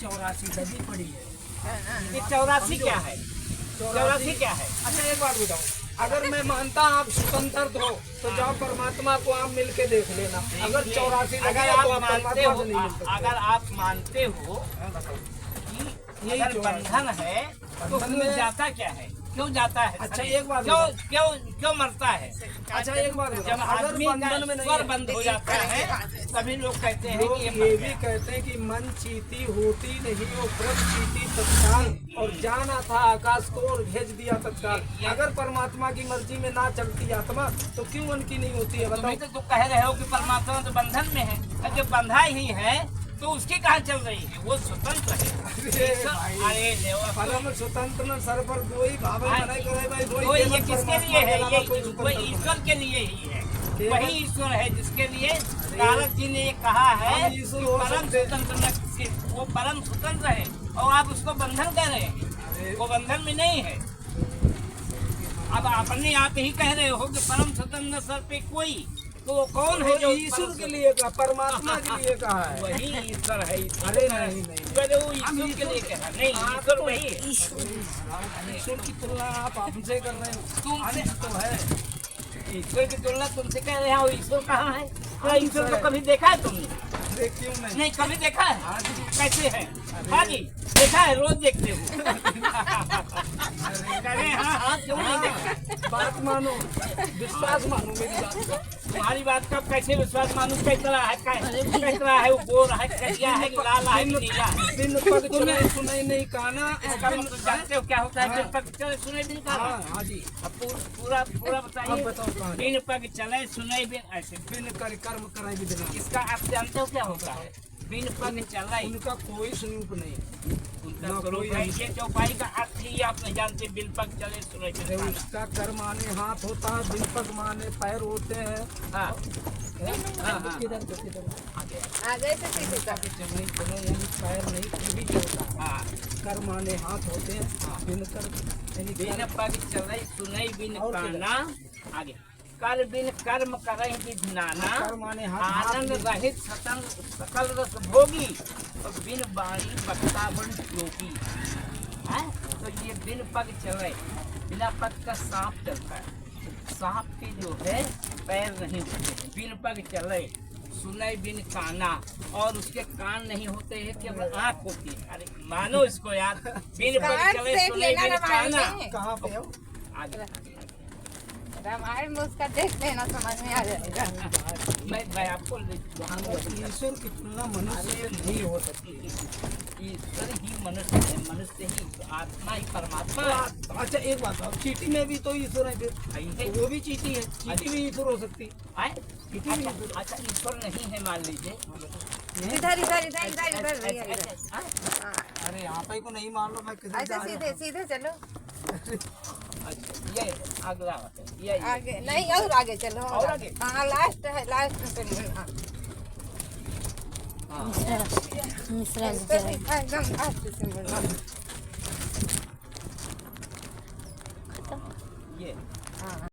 84 लगी पड़ी है। ये 84 क्या है? 84 क्या है? अच्छा एक बात बताओ, अगर मैं मानता आप स्वतंत्र हो तो जाओ परमात्मा को आप मिल के देख लेना। अगर 84 अगर आप मानते हो, अगर आप मानते हो कि अगर बंधन है तो क्यों जाता क्या है? क्यों जाता है? अच्छा एक बात क्यों क्यों क्यों मरता है? अच्छा एक बात जब आदमी बंधन में स्वर बंद हो जाता है तभी लोग कहते हैं कि ये भी कहते हैं कि मन चीती होती नहीं वो व्रत चीती तत्काल, और जाना था आकाश को और भेज दिया तत्काल। अगर परमात्मा की मर्जी में ना चलती आत्मा तो क्यों उनकी नहीं होती है बताओ? तो कह रहे हो कि परमात्मा तो बंधन में है, और जब बंधा ही है तो उसकी कहाँ चल रही है? वो स्वतंत्र है। अरे परम स्वतंत्र सर पर कोई भावना नहीं करे भाई। वो ये किसके लिए है? ये ईश्वर के लिए ही है। वही ईश्वर है जिसके लिए कारक जी ने ये कहा है कि परम स्वतंत्र न किसी, वो परम स्वतंत्र है और आप उसको बंधन कह रहे हैं। वो बंधन में नहीं है। अब अपने आप ही कह रहे हो कि परम स्वतंत्र सर पे कोई, तो वो कौन है? जो ईश्वर के लिए कहा, परमात्मा के लिए कहा है। वही ईश्वर है। अरे नहीं पहले वो ईश्वर के लिए कहा, नहीं ईश्वर वही है। ईश्वर की तुलना आप हमसे कर रहे हो। तुमसे तो है ईश्वर की तुलना तुमसे कह रहे हो। ईश्वर कहाँ है? क्या ईश्वर को कभी देखा है तुमने? क्यों नहीं कभी देखा है? कैसे है? हाँ जी देखा है, रोज देखते हो। हाँ क्यों नहीं देखा? बात मानो, विश्वास मानो मेरी बात। तुम्हारी बात का कैसे विश्वास मानूं? किस तरह है? किस तरह है? वो गोर है, करिया है, लाल है, नीला है? बिन पग चले सुनाई नहीं काना। इसका मतलब जानते हो क्या होता है? बिन पग चले सुनाई बिन काना। हाँ जी पूरा बताइए। बताओ। बिन पग चले सुनाई बिन, ऐसे बिन कर कर्म कराए भी देना। इसका आप जानते हो क्या होता है? बिन पग चले उनका कोई स्वरूप नहीं है। उनका स्वरूप है। ये चौपाई का अर्थ ही आप नहीं जानते। बिन पग चले सुनाई बिन काना। उसका कर माने हाथ होता है, बिन पग माने पैर होते हैं। हाँ किधर आगे से सीधे तक। चलने चलो यानी पैर नहीं फिर भी चलता है। हाँ कर माने हाथ होते हैं, बिन कर यानी बिन पग चले सुनाई बिन काना। आगे कर बिन कर्म करहि विधनाना। कर माने हाथ आनंद रहित सकल रस भोगी और बिन बाणी बक्ता बन श्लोकी। है तो ये बिन पग चले, बिना पग का सांप चलता है। सांप के जो है पैर नहीं होते। बिन पग चले सुनाई बिन काना, और उसके कान नहीं होते हैं, केवल आँख होती है। अरे मानो इसको यार। बिन पग चले सुनाई बिन काना। कहाँ पे हो? आगे रामायण में उसका देख लेना, समझ में आ जाएगा। मैं आपको ईश्वर की तुलना मनुष्य से नहीं हो सकती। ईश्वर ही मनुष्य है, मनुष्य ही आत्मा ही परमात्मा है। अच्छा एक बात बताओ, चींटी में भी तो ईश्वर है फिर? वो भी चींटी है, चींटी भी ईश्वर हो सकती है। अच्छा ईश्वर नहीं है मान लीजिए। इधर भैया इधर। अरे यहाँ पे को नहीं मान लो, मैं किधर ऐसे सीधे सीधे चलो। ये अगला होता है। ये आगे नहीं, और आगे चलो। और आगे? हाँ लास्ट है, लास्ट पे मिलना। हाँ एकदम लास्ट से मिलना।